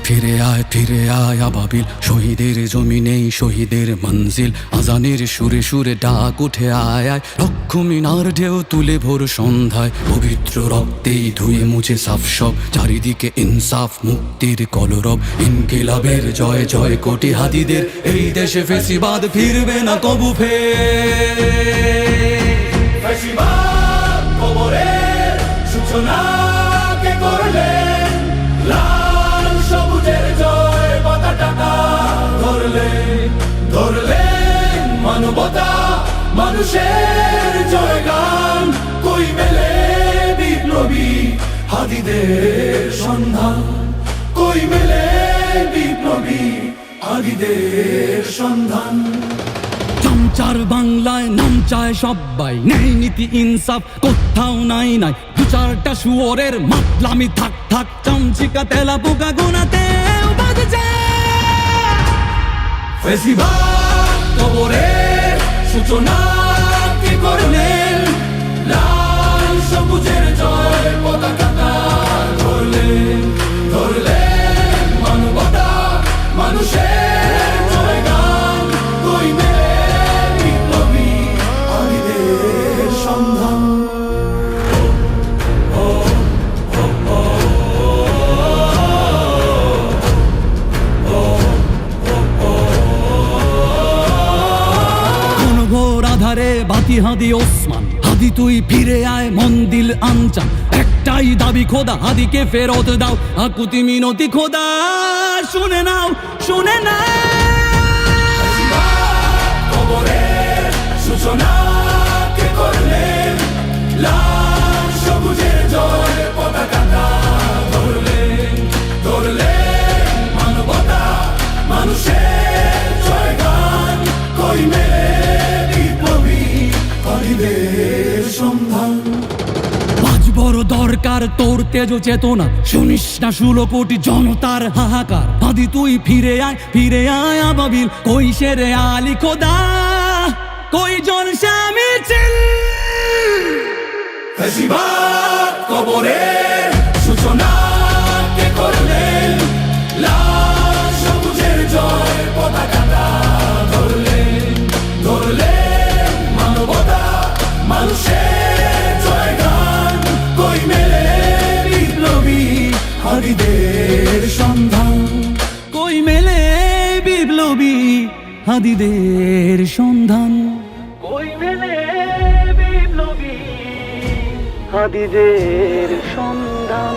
ফিরে আয় আবাবিল, শহীদের জমিনেই শহীদের মঞ্জিল। আজানের সুরে সুরে ডাক উঠে আয় আয়, লক্ষ মিনার ঢেউ তুলে ভোর সন্ধ্যায়। পবিত্র রক্তেই ধুয়ে মুছে সাফ সব, চারিদিকে ইনসাফ মুক্তির কলরব। ইনকিলাবের জয় জয় কোটি হাদিদের, এই দেশে ফেসিবাদ ফিরবে না কবু ফেসিবাদ কবরের সূচনা কে করলেন, লাল সবুজের জয় পতাকাটা ধরলেন মানবতা মানুষের জয়গান। কই মেলে বিপ্লবী হাদিদের সন্ধান, কই মেলে বিপ্লবী হাদিদের সন্ধান। চামচার বাংলায় নাম চায় সব্বাই, ন্যায় নীতি ইনসাফ কোথাও নাই নাই। দু চারটা শুয়োরের মাতলামি থাক থাক, চামচিকা তেলা পোকা গোনাতেও বাজছে। ফেসিবাদ কবরের সূচনা কে করলেন, লাল সবুজের জয় পতাকাটা ধরলেন মানবতা মানুষের জয়গান। কই মেলে বিপ্লবী হাদিদের সন্ধান। আধারে বাতি হাদি ওসমান, হাদি তুই ফিরে আয় মন দিল আনচান। একটাই দাবি খোদা, হাদিকে ফেরত দাও, আকুতি মিনতি খোদা শুনে নাও শুনে নাও। কবরের সূচনা কে করলেন, লাল সবুজের জয় পতাকাটা ধরলেন মানবতা মানুষের জয়গান। কই মেলে বিপ্লবী হাদিদের সন্ধান। আজ বড় দরকার তোর তেজ চেতনা, শুনিস না 16 কোটি জনতার হাহাকার। হাদি তুই ফিরে আয় আবাবিল, কই শেরে আলী খোদা, কই জলসা মিছিল। ফেসিবাদ কবরের সূচনা কে করলেন, লাল সবুজের জয় পতাকাটা ধরলেন মানবতা মানুষের জয়গান। কই মেলে বিপ্লবী হাদিদের সন্ধান, কই মেলে বিপ্লবী হাদিদের সন্ধান, কই মেলে বিপ্লবী হাদিদের সন্ধান।